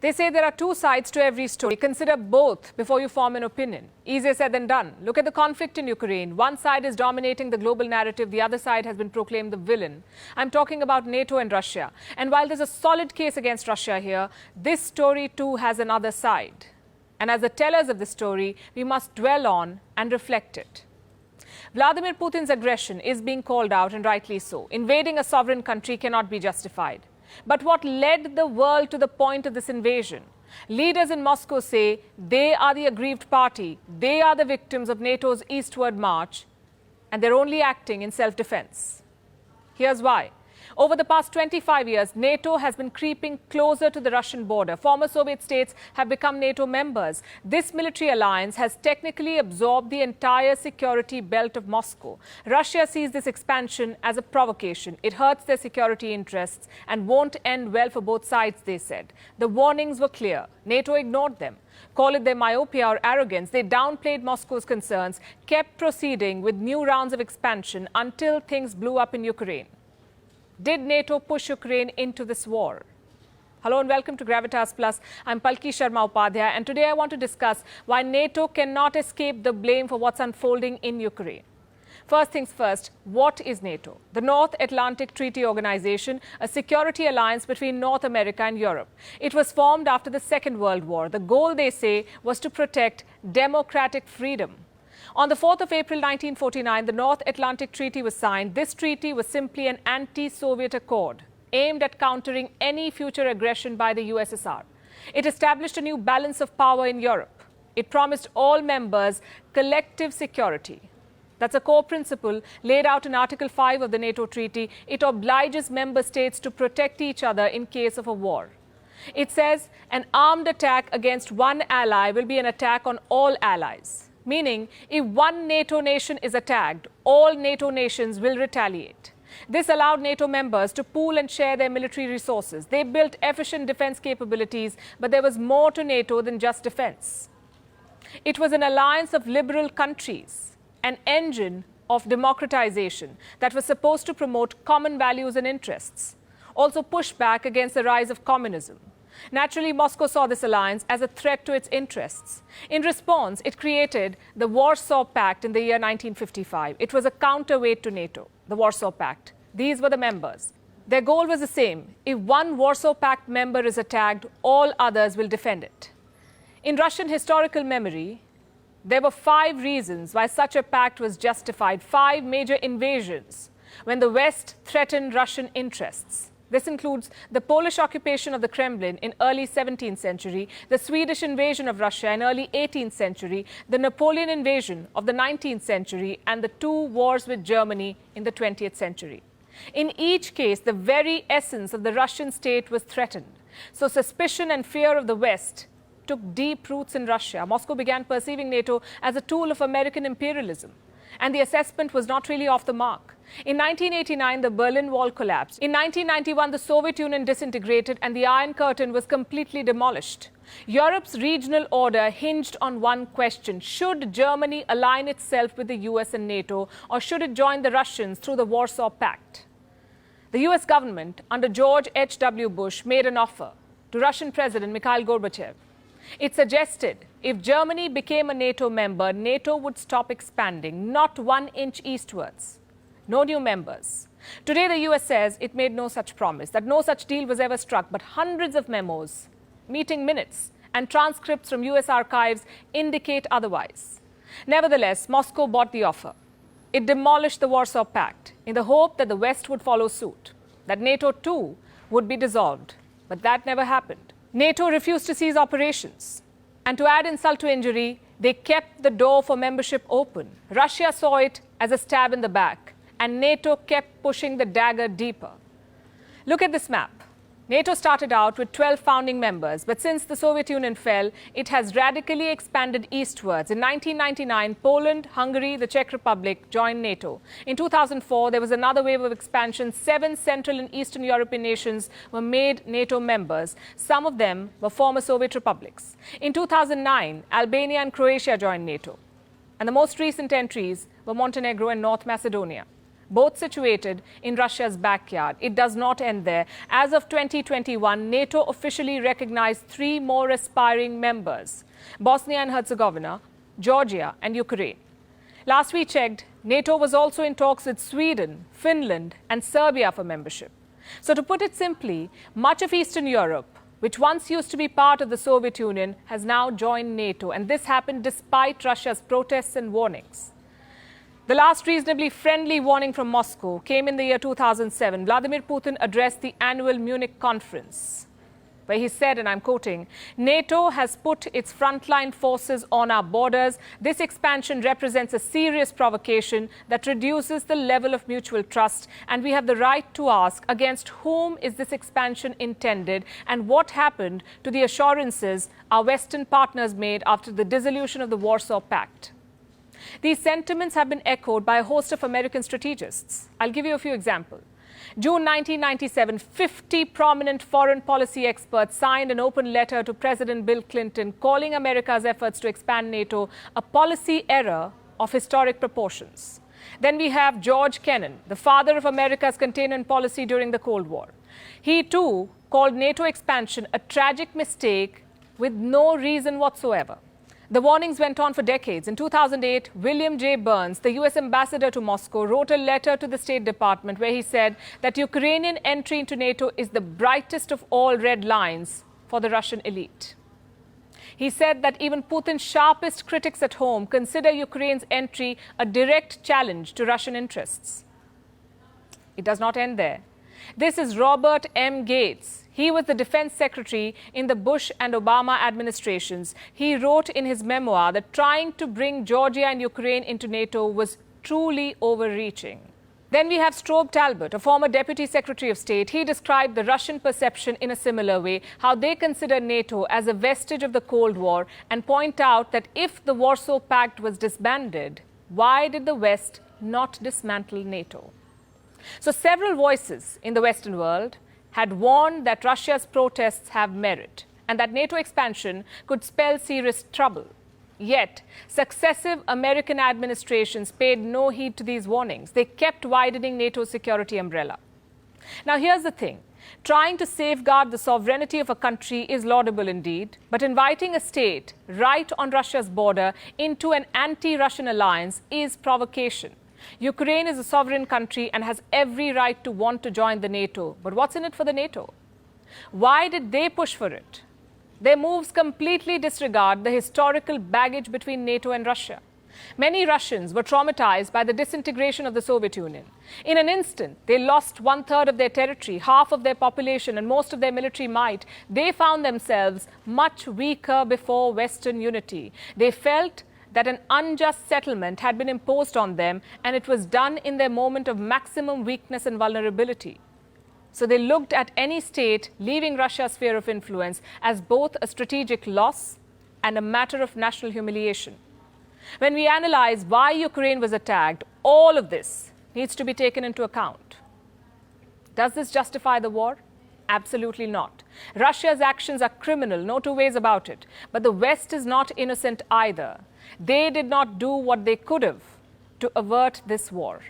They say there are two sides to every story. Consider both before you form an opinion. Easier said than done. Look at the conflict in Ukraine. One side is dominating the global narrative. The other side has been proclaimed the villain. I'm talking about NATO and Russia. And while there's a solid case against Russia here, this story too has another side. And as the tellers of the story, we must dwell on and reflect it. Vladimir Putin's aggression is being called out, and rightly so. Invading a sovereign country cannot be justified. But what led the world to the point of this invasion? Leaders in Moscow say they are the aggrieved party. They are the victims of NATO's eastward march, and they're only acting in self-defense. Here's why. Over the past 25 years, NATO has been creeping closer to the Russian border. Former Soviet states have become NATO members. This military alliance has technically absorbed the entire security belt of Moscow. Russia sees this expansion as a provocation. It hurts their security interests and won't end well for both sides, they said. The warnings were clear. NATO ignored them. Call it their myopia or arrogance. They downplayed Moscow's concerns, kept proceeding with new rounds of expansion until things blew up in Ukraine. Did NATO push Ukraine into this war? Hello and welcome to Gravitas Plus. I'm Palki Sharma Upadhyay, and today I want to discuss why NATO cannot escape the blame for what's unfolding in Ukraine. First things first, what is NATO? The North Atlantic Treaty Organization, a security alliance between North America and Europe. It was formed after the Second World War. The goal, they say, was to protect democratic freedom. On the 4th of April 1949, the North Atlantic Treaty was signed. This treaty was simply an anti-Soviet accord aimed at countering any future aggression by the USSR. It established a new balance of power in Europe. It promised all members collective security. That's a core principle laid out in Article 5 of the NATO Treaty. It obliges member states to protect each other in case of a war. It says an armed attack against one ally will be an attack on all allies. Meaning, if one NATO nation is attacked, all NATO nations will retaliate. This allowed NATO members to pool and share their military resources. They built efficient defense capabilities, but there was more to NATO than just defense. It was an alliance of liberal countries, an engine of democratization that was supposed to promote common values and interests, also push back against the rise of communism. Naturally, Moscow saw this alliance as a threat to its interests. In response, it created the Warsaw Pact in the year 1955. It was a counterweight to NATO, the Warsaw Pact. These were the members. Their goal was the same. If one Warsaw Pact member is attacked, all others will defend it. In Russian historical memory, there were 5 reasons why such a pact was justified, 5 major invasions when the West threatened Russian interests. This includes the Polish occupation of the Kremlin in early 17th century, the Swedish invasion of Russia in early 18th century, the Napoleon invasion of the 19th century, and the 2 wars with Germany in the 20th century. In each case, the very essence of the Russian state was threatened. So suspicion and fear of the West took deep roots in Russia. Moscow began perceiving NATO as a tool of American imperialism. And the assessment was not really off the mark. In 1989, the Berlin Wall collapsed. In 1991, the Soviet Union disintegrated and the Iron Curtain was completely demolished. Europe's regional order hinged on one question. Should Germany align itself with the US and NATO, or should it join the Russians through the Warsaw Pact? The US government, under George H.W. Bush, made an offer to Russian President Mikhail Gorbachev. It suggested if Germany became a NATO member, NATO would stop expanding, not 1 inch eastwards. No new members. Today, the US says it made no such promise, that no such deal was ever struck, but hundreds of memos, meeting minutes, and transcripts from US archives indicate otherwise. Nevertheless, Moscow bought the offer. It demolished the Warsaw Pact in the hope that the West would follow suit, that NATO too would be dissolved. But that never happened. NATO refused to cease operations. And to add insult to injury, they kept the door for membership open. Russia saw it as a stab in the back, and NATO kept pushing the dagger deeper. Look at this map. NATO started out with 12 founding members, but since the Soviet Union fell, it has radically expanded eastwards. In 1999, Poland, Hungary, the Czech Republic joined NATO. In 2004, there was another wave of expansion. 7 Central and Eastern European nations were made NATO members. Some of them were former Soviet republics. In 2009, Albania and Croatia joined NATO. And the most recent entries were Montenegro and North Macedonia. both situated in Russia's backyard. It does not end there. As of 2021, NATO officially recognized 3 more aspiring members: Bosnia and Herzegovina, Georgia, and Ukraine. Last we checked, NATO was also in talks with Sweden, Finland, and Serbia for membership. So to put it simply, much of Eastern Europe, which once used to be part of the Soviet Union, has now joined NATO. And this happened despite Russia's protests and warnings. The last reasonably friendly warning from Moscow came in the year 2007. Vladimir Putin addressed the annual Munich conference, where he said, and I'm quoting, "NATO has put its frontline forces on our borders. This expansion represents a serious provocation that reduces the level of mutual trust, and we have the right to ask, against whom is this expansion intended, and what happened to the assurances our Western partners made after the dissolution of the Warsaw Pact?" These sentiments have been echoed by a host of American strategists. I'll give you a few examples. June 1997, 50 prominent foreign policy experts signed an open letter to President Bill Clinton calling America's efforts to expand NATO a policy error of historic proportions. Then we have George Kennan, the father of America's containment policy during the Cold War. He too called NATO expansion a tragic mistake with no reason whatsoever. The warnings went on for decades. In 2008, William J. Burns, the U.S. ambassador to Moscow, wrote a letter to the State Department where he said that Ukrainian entry into NATO is the brightest of all red lines for the Russian elite. He said that even Putin's sharpest critics at home consider Ukraine's entry a direct challenge to Russian interests. It does not end there. This is Robert M. Gates. He was the defense secretary in the Bush and Obama administrations. He wrote in his memoir that trying to bring Georgia and Ukraine into NATO was truly overreaching. Then we have Strobe Talbot, a former deputy secretary of state. He described the Russian perception in a similar way, how they consider NATO as a vestige of the Cold War, and point out that if the Warsaw Pact was disbanded, why did the West not dismantle NATO? So several voices in the Western world had warned that Russia's protests have merit and that NATO expansion could spell serious trouble. Yet, successive American administrations paid no heed to these warnings. They kept widening NATO's security umbrella. Now, here's the thing. Trying to safeguard the sovereignty of a country is laudable indeed, but inviting a state right on Russia's border into an anti-Russian alliance is provocation. Ukraine is a sovereign country and has every right to want to join the NATO. But what's in it for the NATO? Why did they push for it? Their moves completely disregard the historical baggage between NATO and Russia. Many Russians were traumatized by the disintegration of the Soviet Union. In an instant, they lost 1/3 of their territory, half of their population, and most of their military might. They found themselves much weaker before Western unity. They felt that an unjust settlement had been imposed on them, and it was done in their moment of maximum weakness and vulnerability. So they looked at any state leaving Russia's sphere of influence as both a strategic loss and a matter of national humiliation. When we analyze why Ukraine was attacked, all of this needs to be taken into account. Does this justify the war? Absolutely not. Russia's actions are criminal, no two ways about it. But the West is not innocent either. They did not do what they could have to avert this war.